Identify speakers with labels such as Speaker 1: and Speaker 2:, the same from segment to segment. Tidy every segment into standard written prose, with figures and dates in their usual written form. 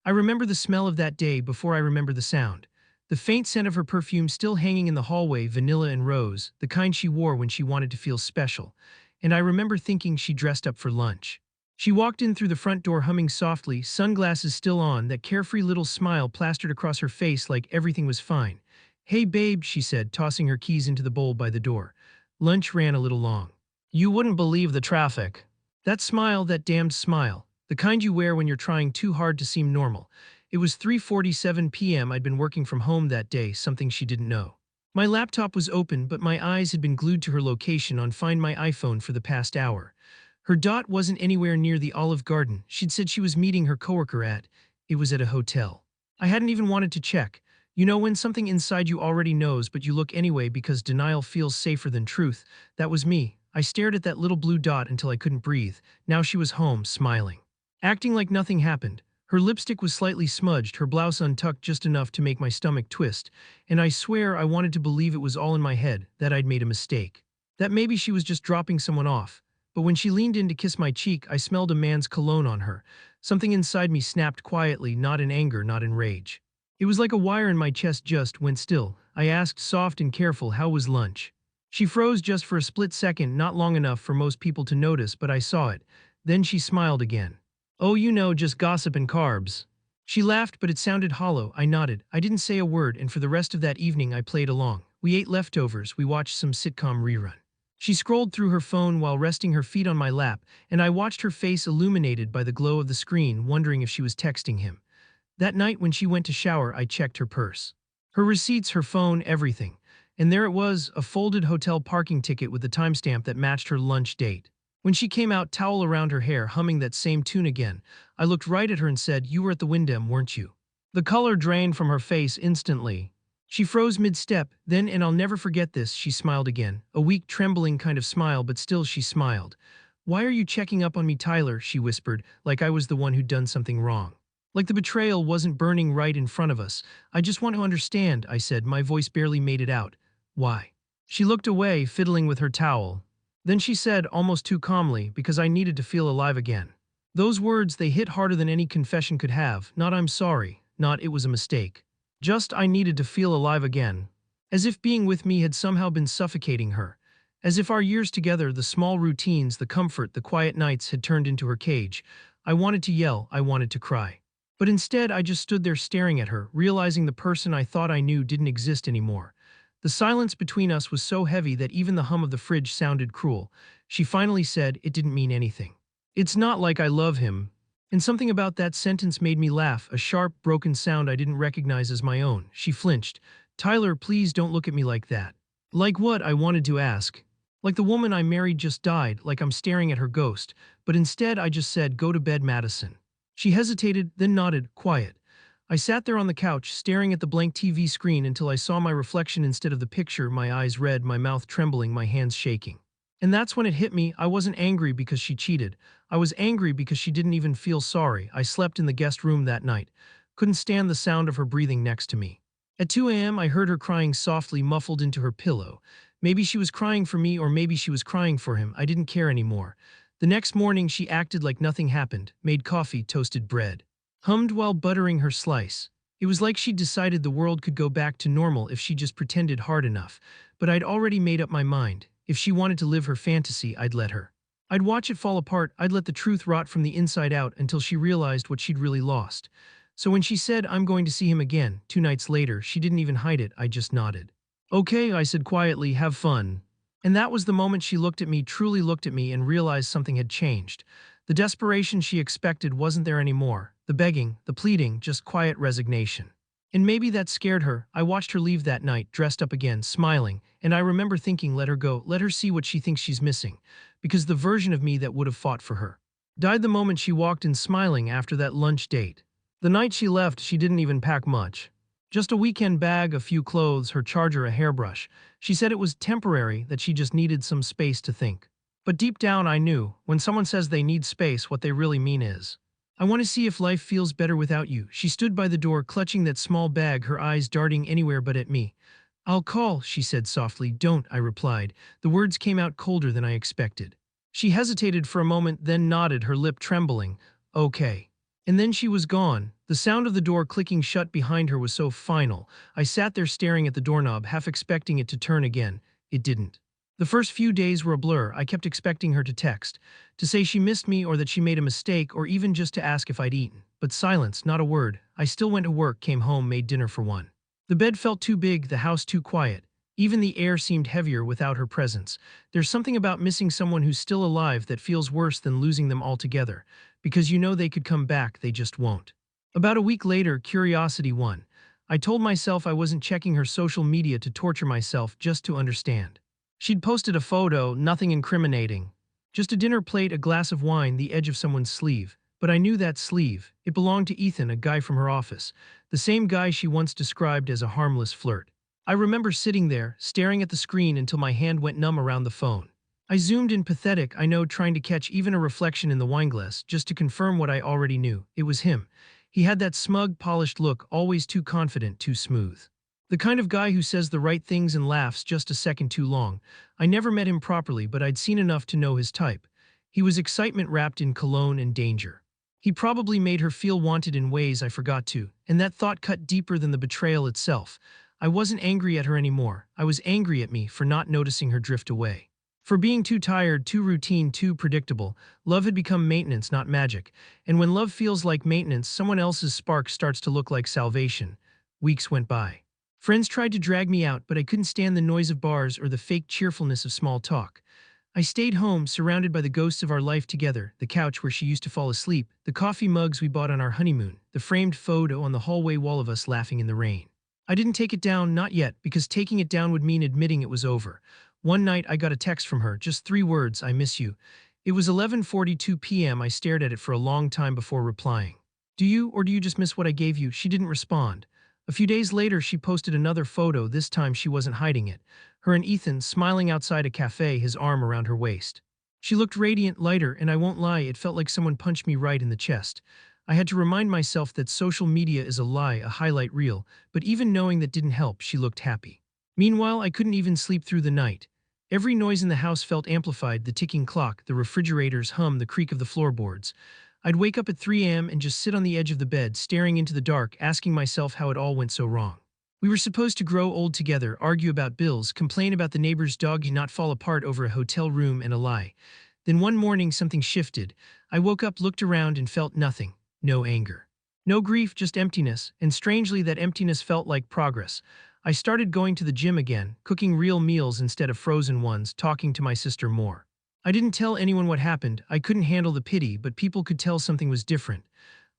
Speaker 1: I remember the smell of that day before I remember the sound. The faint scent of her perfume still hanging in the hallway, vanilla and rose, the kind she wore when she wanted to feel special. And I remember thinking she dressed up for lunch. She walked in through the front door humming softly, sunglasses still on, that carefree little smile plastered across her face like everything was fine. "Hey babe," she said, tossing her keys into the bowl by the door. Lunch ran a little long. "You wouldn't believe the traffic." That smile, that damned smile. The kind you wear when you're trying too hard to seem normal. It was 3:47 p.m. I'd been working from home that day, something she didn't know. My laptop was open, but my eyes had been glued to her location on Find My iPhone for the past hour. Her dot wasn't anywhere near the Olive Garden she'd said she was meeting her coworker at. It was at a hotel. I hadn't even wanted to check. You know when something inside you already knows but you look anyway because denial feels safer than truth? That was me. I stared at that little blue dot until I couldn't breathe. Now she was home, smiling. Acting like nothing happened. Her lipstick was slightly smudged, her blouse untucked just enough to make my stomach twist, and I swear I wanted to believe it was all in my head, that I'd made a mistake. That maybe she was just dropping someone off. But when she leaned in to kiss my cheek, I smelled a man's cologne on her. Something inside me snapped quietly, not in anger, not in rage. It was like a wire in my chest just went still. I asked, soft and careful, how was lunch? She froze just for a split second, not long enough for most people to notice, but I saw it. Then she smiled again. "Oh, you know, just gossip and carbs." She laughed, but it sounded hollow. I nodded. I didn't say a word, and for the rest of that evening I played along. We ate leftovers, we watched some sitcom rerun. She scrolled through her phone while resting her feet on my lap, and I watched her face illuminated by the glow of the screen, wondering if she was texting him. That night when she went to shower, I checked her purse. Her receipts, her phone, everything. And there it was, a folded hotel parking ticket with the timestamp that matched her lunch date. When she came out, towel around her hair, humming that same tune again, I looked right at her and said, "You were at the Wyndham, weren't you?" The color drained from her face instantly. She froze mid-step, then, and I'll never forget this, she smiled again. A weak, trembling kind of smile, but still she smiled. "Why are you checking up on me, Tyler?" she whispered, like I was the one who'd done something wrong. Like the betrayal wasn't burning right in front of us. "I just want to understand," I said, my voice barely made it out. "Why?" She looked away, fiddling with her towel. Then she said, almost too calmly, "Because I needed to feel alive again." Those words, they hit harder than any confession could have. Not "I'm sorry," not "it was a mistake." Just "I needed to feel alive again." As if being with me had somehow been suffocating her. As if our years together, the small routines, the comfort, the quiet nights had turned into her cage. I wanted to yell, I wanted to cry. But instead I just stood there staring at her, realizing the person I thought I knew didn't exist anymore. The silence between us was so heavy that even the hum of the fridge sounded cruel. She finally said, "It didn't mean anything. It's not like I love him." And something about that sentence made me laugh, a sharp, broken sound I didn't recognize as my own. She flinched. "Tyler, please don't look at me like that." "Like what?" I wanted to ask. "Like the woman I married just died, like I'm staring at her ghost." But instead I just said, "Go to bed, Madison." She hesitated, then nodded, quiet. I sat there on the couch, staring at the blank TV screen until I saw my reflection instead of the picture, my eyes red, my mouth trembling, my hands shaking. And that's when it hit me. I wasn't angry because she cheated. I was angry because she didn't even feel sorry. I slept in the guest room that night. Couldn't stand the sound of her breathing next to me. At 2 a.m. I heard her crying softly, muffled into her pillow. Maybe she was crying for me, or maybe she was crying for him. I didn't care anymore. The next morning she acted like nothing happened, made coffee, toasted bread. Hummed while buttering her slice. It was like she'd decided the world could go back to normal if she just pretended hard enough. But I'd already made up my mind. If she wanted to live her fantasy, I'd let her. I'd watch it fall apart, I'd let the truth rot from the inside out until she realized what she'd really lost. So when she said, "I'm going to see him again," 2 nights later, she didn't even hide it, I just nodded. "Okay," I said quietly, "have fun." And that was the moment she looked at me, truly looked at me, and realized something had changed. The desperation she expected wasn't there anymore. The begging, the pleading, just quiet resignation. And maybe that scared her. I watched her leave that night, dressed up again, smiling, and I remember thinking, let her go, let her see what she thinks she's missing. Because the version of me that would have fought for her died the moment she walked in smiling after that lunch date. The night she left, she didn't even pack much. Just a weekend bag, a few clothes, her charger, a hairbrush. She said it was temporary, that she just needed some space to think. But deep down I knew, when someone says they need space, what they really mean is, "I want to see if life feels better without you." She stood by the door, clutching that small bag, her eyes darting anywhere but at me. "I'll call," she said softly. "Don't," I replied. The words came out colder than I expected. She hesitated for a moment, then nodded, her lip trembling. "Okay." And then she was gone. The sound of the door clicking shut behind her was so final. I sat there staring at the doorknob, half expecting it to turn again. It didn't. The first few days were a blur. I kept expecting her to text, to say she missed me or that she made a mistake, or even just to ask if I'd eaten. But silence, not a word. I still went to work, came home, made dinner for one. The bed felt too big, the house too quiet. Even the air seemed heavier without her presence. There's something about missing someone who's still alive that feels worse than losing them altogether, because you know they could come back, they just won't. About a week later, curiosity won. I told myself I wasn't checking her social media to torture myself, just to understand. She'd posted a photo, nothing incriminating. Just a dinner plate, a glass of wine, the edge of someone's sleeve. But I knew that sleeve. It belonged to Ethan, a guy from her office. The same guy she once described as a harmless flirt. I remember sitting there, staring at the screen until my hand went numb around the phone. I zoomed in, pathetic, I know, trying to catch even a reflection in the wineglass, just to confirm what I already knew. It was him. He had that smug, polished look, always too confident, too smooth. The kind of guy who says the right things and laughs just a second too long. I never met him properly, but I'd seen enough to know his type. He was excitement wrapped in cologne and danger. He probably made her feel wanted in ways I forgot to, and that thought cut deeper than the betrayal itself. I wasn't angry at her anymore. I was angry at me for not noticing her drift away. For being too tired, too routine, too predictable. Love had become maintenance, not magic. And when love feels like maintenance, someone else's spark starts to look like salvation. Weeks went by. Friends tried to drag me out, but I couldn't stand the noise of bars or the fake cheerfulness of small talk. I stayed home, surrounded by the ghosts of our life together, the couch where she used to fall asleep, the coffee mugs we bought on our honeymoon, the framed photo on the hallway wall of us laughing in the rain. I didn't take it down, not yet, because taking it down would mean admitting it was over. One night I got a text from her, just 3 words, I miss you. It was 11:42 p.m. I stared at it for a long time before replying. Do you just miss what I gave you? She didn't respond. A few days later, she posted another photo. This time she wasn't hiding it. Her and Ethan smiling outside a cafe, his arm around her waist. She looked radiant, lighter, and I won't lie, it felt like someone punched me right in the chest. I had to remind myself that social media is a lie, a highlight reel, but even knowing that didn't help, she looked happy. Meanwhile, I couldn't even sleep through the night. Every noise in the house felt amplified, the ticking clock, the refrigerator's hum, the creak of the floorboards. I'd wake up at 3 a.m. and just sit on the edge of the bed, staring into the dark, asking myself how it all went so wrong. We were supposed to grow old together, argue about bills, complain about the neighbor's dog, and not fall apart over a hotel room and a lie. Then one morning something shifted. I woke up, looked around, and felt nothing. No anger. No grief, just emptiness, and strangely that emptiness felt like progress. I started going to the gym again, cooking real meals instead of frozen ones, talking to my sister more. I didn't tell anyone what happened. I couldn't handle the pity, but people could tell something was different.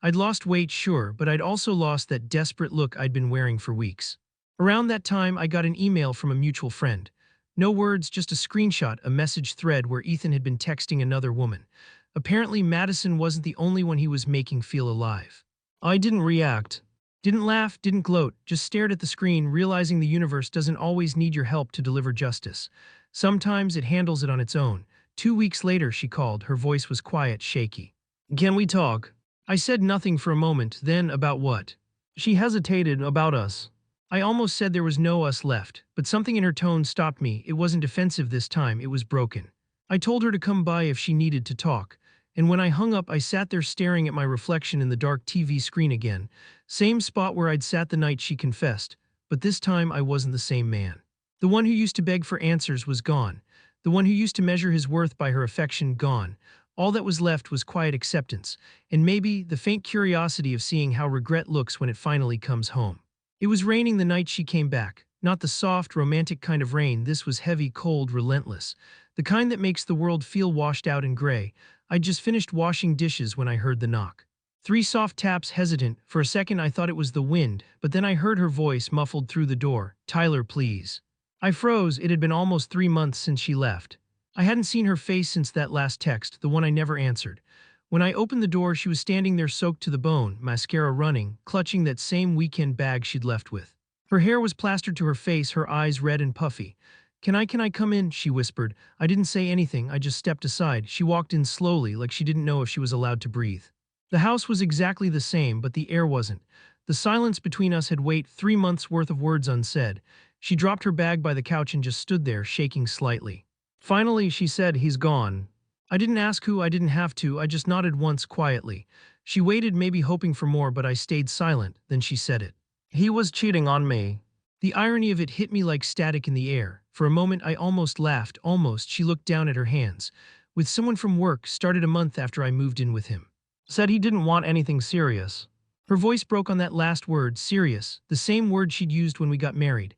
Speaker 1: I'd lost weight, sure, but I'd also lost that desperate look I'd been wearing for weeks. Around that time, I got an email from a mutual friend. No words, just a screenshot, a message thread where Ethan had been texting another woman. Apparently, Madison wasn't the only one he was making feel alive. I didn't react. Didn't laugh, didn't gloat, just stared at the screen, realizing the universe doesn't always need your help to deliver justice. Sometimes it handles it on its own. 2 weeks later, she called. Her voice was quiet, shaky. Can we talk? I said nothing for a moment, then about what? She hesitated. About us. I almost said there was no us left, but something in her tone stopped me. It wasn't defensive this time, it was broken. I told her to come by if she needed to talk, and when I hung up, I sat there staring at my reflection in the dark TV screen again. Same spot where I'd sat the night she confessed, but this time I wasn't the same man. The one who used to beg for answers was gone. The one who used to measure his worth by her affection, gone. All that was left was quiet acceptance, and maybe the faint curiosity of seeing how regret looks when it finally comes home. It was raining the night she came back. Not the soft, romantic kind of rain. This was heavy, cold, relentless. The kind that makes the world feel washed out and gray. I'd just finished washing dishes when I heard the knock. 3 soft taps, hesitant. For a second I thought it was the wind, but then I heard her voice muffled through the door. Tyler, please. I froze. It had been almost 3 months since she left. I hadn't seen her face since that last text, the one I never answered. When I opened the door, she was standing there soaked to the bone, mascara running, clutching that same weekend bag she'd left with. Her hair was plastered to her face, her eyes red and puffy. Can I come in?" she whispered. I didn't say anything, I just stepped aside. She walked in slowly, like she didn't know if she was allowed to breathe. The house was exactly the same, but the air wasn't. The silence between us had weight, 3 months' worth of words unsaid. She dropped her bag by the couch and just stood there, shaking slightly. Finally, she said, "He's gone." I didn't ask who, I didn't have to, I just nodded once quietly. She waited, maybe hoping for more, but I stayed silent. Then she said it. He was cheating on me. The irony of it hit me like static in the air. For a moment I almost laughed, almost. She looked down at her hands. With someone from work, started a month after I moved in with him. Said he didn't want anything serious. Her voice broke on that last word, serious, the same word she'd used when we got married.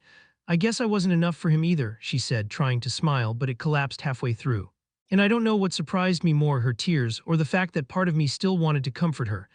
Speaker 1: I guess I wasn't enough for him either, she said, trying to smile, but it collapsed halfway through. And I don't know what surprised me more, her tears, or the fact that part of me still wanted to comfort her.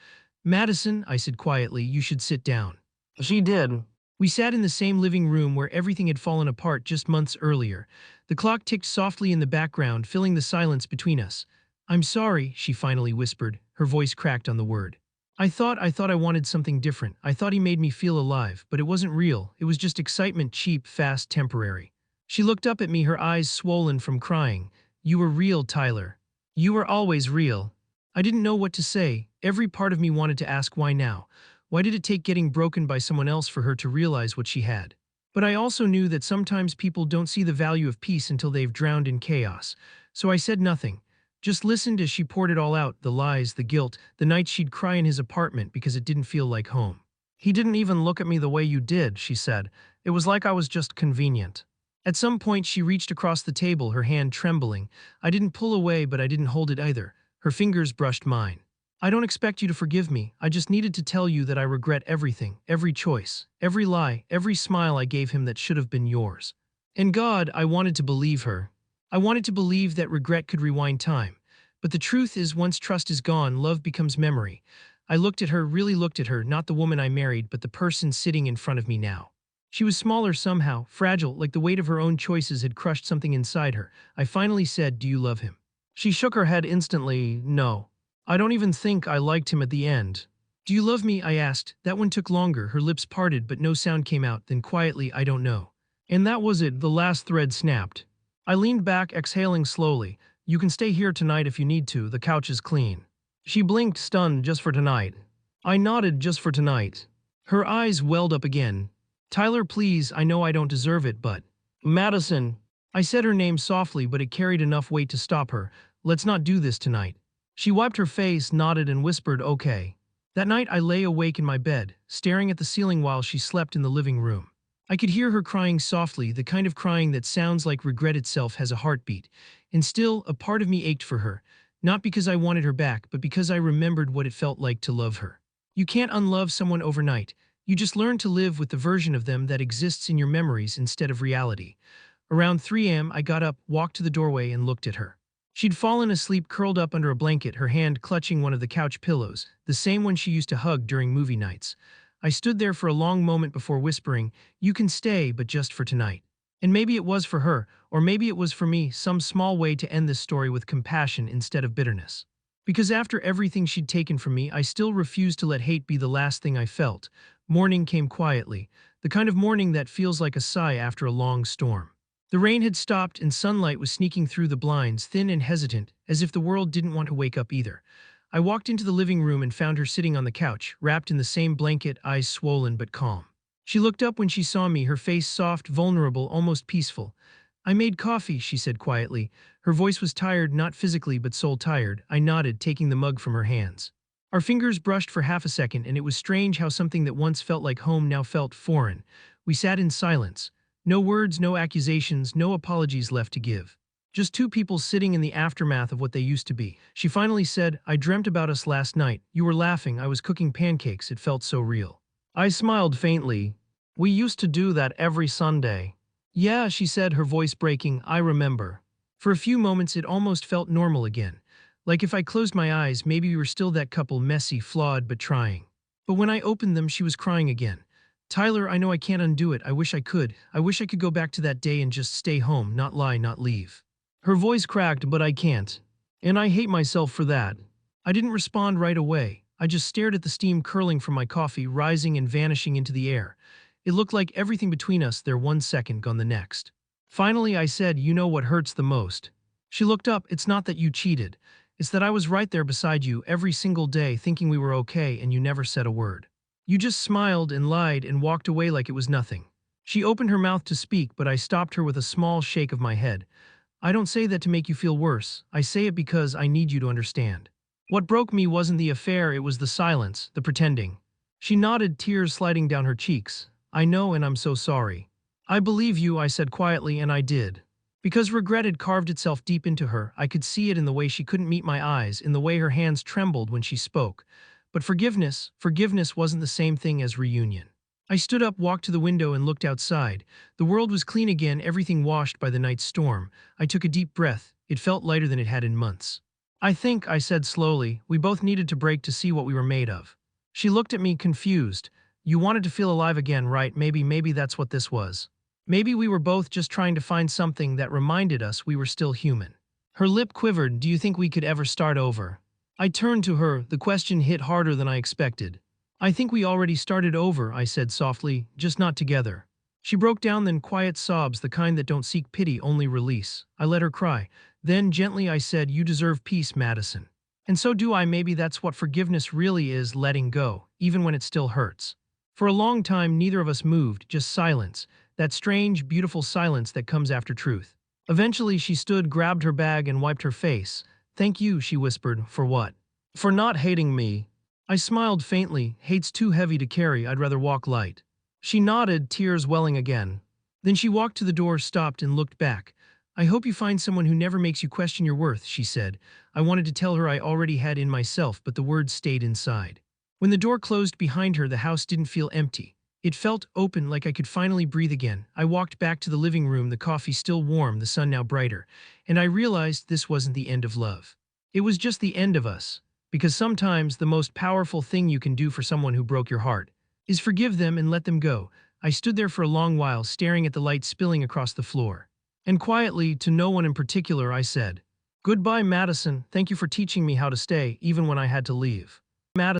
Speaker 1: Madison, I said quietly, you should sit down. She did. We sat in the same living room where everything had fallen apart just months earlier. The clock ticked softly in the background, filling the silence between us. I'm sorry, she finally whispered, her voice cracked on the word. I thought I wanted something different. I thought he made me feel alive, but it wasn't real. It was just excitement, cheap, fast, temporary. She looked up at me, her eyes swollen from crying. You were real, Tyler. You were always real. I didn't know what to say. Every part of me wanted to ask why now. Why did it take getting broken by someone else for her to realize what she had? But I also knew that sometimes people don't see the value of peace until they've drowned in chaos. So I said nothing. Just listened as she poured it all out, the lies, the guilt, the nights she'd cry in his apartment because it didn't feel like home. He didn't even look at me the way you did, she said. It was like I was just convenient. At some point she reached across the table, her hand trembling. I didn't pull away, but I didn't hold it either. Her fingers brushed mine. I don't expect you to forgive me. I just needed to tell you that I regret everything, every choice, every lie, every smile I gave him that should have been yours. And God, I wanted to believe her. I wanted to believe that regret could rewind time. But the truth is, once trust is gone, love becomes memory. I looked at her, really looked at her, not the woman I married, but the person sitting in front of me now. She was smaller somehow, fragile, like the weight of her own choices had crushed something inside her. I finally said, do you love him? She shook her head instantly. No. I don't even think I liked him at the end. Do you love me? I asked. That one took longer. Her lips parted, but no sound came out. Then quietly, I don't know. And that was it. The last thread snapped. I leaned back, exhaling slowly. You can stay here tonight if you need to. The couch is clean. She blinked, stunned. Just for tonight. I nodded. Just for tonight. Her eyes welled up again. Tyler, please, I know I don't deserve it, but… Madison. I said her name softly, but it carried enough weight to stop her. Let's not do this tonight. She wiped her face, nodded, and whispered, okay. That night I lay awake in my bed, staring at the ceiling while she slept in the living room. I could hear her crying softly, the kind of crying that sounds like regret itself has a heartbeat. And still, a part of me ached for her, not because I wanted her back, but because I remembered what it felt like to love her. You can't unlove someone overnight. You just learn to live with the version of them that exists in your memories instead of reality. Around 3 a.m., I got up, walked to the doorway, and looked at her. She'd fallen asleep, curled up under a blanket, her hand clutching one of the couch pillows, the same one she used to hug during movie nights. I stood there for a long moment before whispering, you can stay, but just for tonight. And maybe it was for her, or maybe it was for me, some small way to end this story with compassion instead of bitterness. Because after everything she'd taken from me, I still refused to let hate be the last thing I felt. Morning came quietly, the kind of morning that feels like a sigh after a long storm. The rain had stopped and sunlight was sneaking through the blinds, thin and hesitant, as if the world didn't want to wake up either. I walked into the living room and found her sitting on the couch, wrapped in the same blanket, eyes swollen but calm. She looked up when she saw me, her face soft, vulnerable, almost peaceful. I made coffee, she said quietly. Her voice was tired, not physically but soul-tired. I nodded, taking the mug from her hands. Our fingers brushed for half a second, and it was strange how something that once felt like home now felt foreign. We sat in silence. No words, no accusations, no apologies left to give. Just two people sitting in the aftermath of what they used to be. She finally said, I dreamt about us last night. You were laughing. I was cooking pancakes. It felt so real. I smiled faintly. We used to do that every Sunday. Yeah, she said, her voice breaking. I remember. For a few moments, it almost felt normal again. Like if I closed my eyes, maybe we were still that couple, messy, flawed, but trying. But when I opened them, she was crying again. Tyler, I know I can't undo it. I wish I could. I wish I could go back to that day and just stay home, not lie, not leave. Her voice cracked, but I can't. And I hate myself for that. I didn't respond right away. I just stared at the steam curling from my coffee, rising and vanishing into the air. It looked like everything between us, there 1 second, gone the next. Finally, I said, you know what hurts the most? She looked up. It's not that you cheated. It's that I was right there beside you every single day thinking we were okay and you never said a word. You just smiled and lied and walked away like it was nothing. She opened her mouth to speak, but I stopped her with a small shake of my head. I don't say that to make you feel worse. I say it because I need you to understand. What broke me wasn't the affair, it was the silence, the pretending. She nodded, tears sliding down her cheeks. I know, and I'm so sorry. I believe you, I said quietly, and I did. Because regret had carved itself deep into her, I could see it in the way she couldn't meet my eyes, in the way her hands trembled when she spoke. But forgiveness wasn't the same thing as reunion. I stood up, walked to the window, and looked outside. The world was clean again, everything washed by the night's storm. I took a deep breath. It felt lighter than it had in months. I think, I said slowly, we both needed to break to see what we were made of. She looked at me, confused. You wanted to feel alive again, right? Maybe that's what this was. Maybe we were both just trying to find something that reminded us we were still human. Her lip quivered. Do you think we could ever start over? I turned to her. The question hit harder than I expected. I think we already started over, I said softly, just not together. She broke down, then quiet sobs, the kind that don't seek pity, only release. I let her cry. Then gently I said, you deserve peace, Madison. And so do I. Maybe that's what forgiveness really is, letting go, even when it still hurts. For a long time, neither of us moved, just silence, that strange, beautiful silence that comes after truth. Eventually, she stood, grabbed her bag, and wiped her face. Thank you, she whispered. For what? For not hating me. I smiled faintly. Hate's too heavy to carry, I'd rather walk light. She nodded, tears welling again. Then she walked to the door, stopped, and looked back. I hope you find someone who never makes you question your worth, she said. I wanted to tell her I already had in myself, but the words stayed inside. When the door closed behind her, the house didn't feel empty. It felt open, like I could finally breathe again. I walked back to the living room, the coffee still warm, the sun now brighter, and I realized this wasn't the end of love. It was just the end of us. Because sometimes the most powerful thing you can do for someone who broke your heart is forgive them and let them go. I stood there for a long while, staring at the light spilling across the floor. And quietly, to no one in particular, I said, Goodbye, Madison. Thank you for teaching me how to stay, even when I had to leave. Madison.